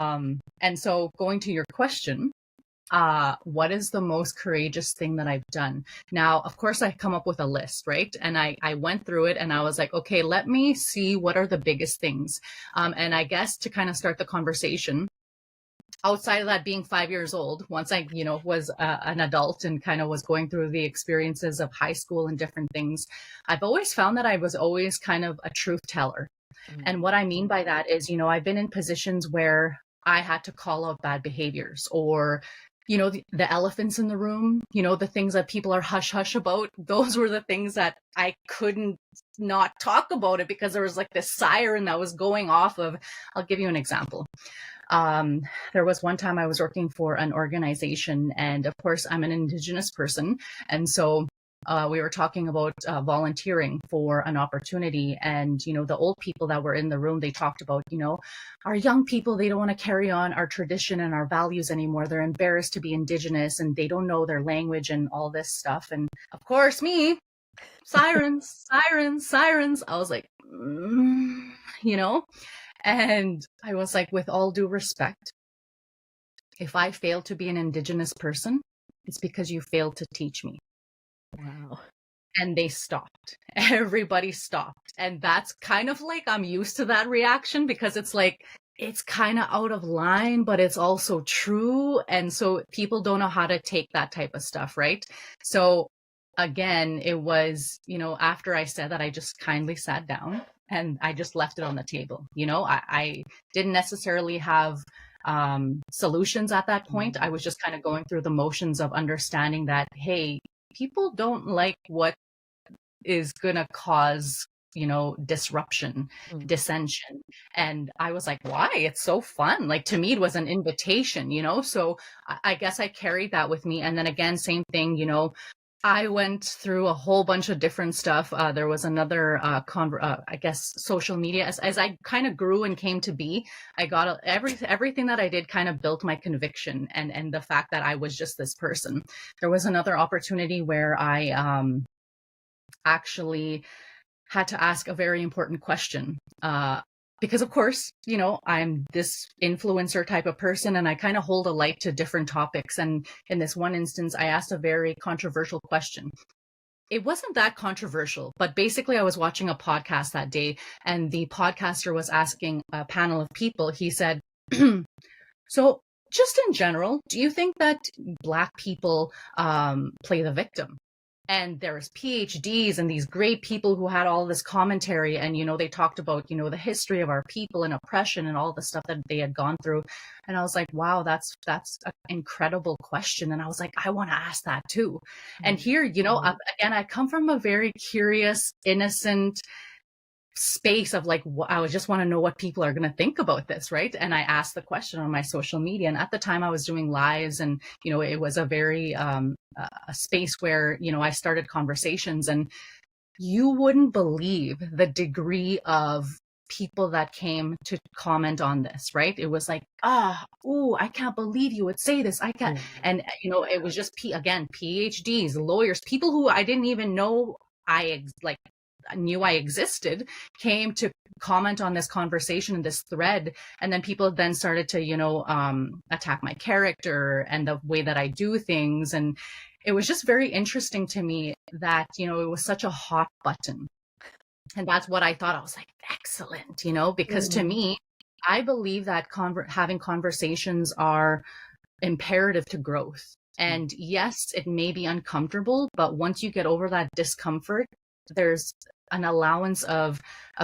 And so going to your question, what is the most courageous thing that I've done? Now, of course, I come up with a list, right? And I went through it and I was like, okay, let me see what are the biggest things. And I guess to kind of start the conversation, outside of that being 5 years old, once I, was an adult and kind of was going through the experiences of high school and different things, I've always found that I was always kind of a truth teller. And what I mean by that is, I've been in positions where I had to call out bad behaviors or, the elephants in the room, the things that people are hush hush about. Those were the things that I couldn't not talk about it because there was like this siren that was going off of. I'll give you an example. There was one time I was working for an organization, and of course I'm an Indigenous person. And so we were talking about volunteering for an opportunity, and the old people that were in the room, they talked about our young people, they don't want to carry on our tradition and our values anymore. They're embarrassed to be Indigenous and they don't know their language and all this stuff. And of course me, sirens, sirens, sirens. I was like, and I was like, with all due respect, if I failed to be an Indigenous person, it's because you failed to teach me. Wow. And they stopped. Everybody stopped. And that's kind of like, I'm used to that reaction because it's like, it's kind of out of line, but it's also true. And so people don't know how to take that type of stuff, right? So again, it was, after I said that, I just kindly sat down and I just left it on the table. I didn't necessarily have solutions at that point. I was just kind of going through the motions of understanding that, hey, people don't like what is going to cause, disruption, dissension. And I was like, why? It's so fun. Like, to me, it was an invitation, so I guess I carried that with me. And then again, same thing, I went through a whole bunch of different stuff. There was another, I guess, social media. As I kind of grew and came to be, I got everything that I did kind of built my conviction and the fact that I was just this person. There was another opportunity where I actually had to ask a very important question. Because of course, I'm this influencer type of person and I kind of hold a light to different topics. And in this one instance, I asked a very controversial question. It wasn't that controversial, but basically I was watching a podcast that day and the podcaster was asking a panel of people. He said, so just in general, do you think that Black people play the victim? And there's PhDs and these great people who had all this commentary and, they talked about, the history of our people and oppression and all the stuff that they had gone through. And I was like, wow, that's an incredible question. And I was like, I want to ask that too. And here, again, I come from a very curious, innocent space of like, I just want to know what people are going to think about this, right? And I asked the question on my social media, and at the time I was doing lives, and it was a very a space where I started conversations, and you wouldn't believe the degree of people that came to comment on this, right? It was like, I can't believe you would say this. I can't. And it was just again, PhDs, lawyers, people who I didn't even know knew I existed, came to comment on this conversation and this thread. And then people then started to, attack my character and the way that I do things. And it was just very interesting to me that, it was such a hot button. And that's what I thought. I was like, excellent, because to me, I believe that having conversations are imperative to growth. And yes, it may be uncomfortable, but once you get over that discomfort, there's an allowance of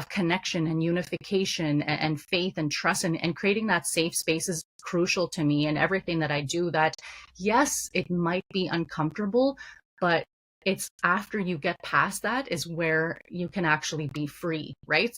connection and unification and faith and trust, and creating that safe space is crucial to me and everything that I do. That yes, it might be uncomfortable, but it's after you get past that is where you can actually be free, right?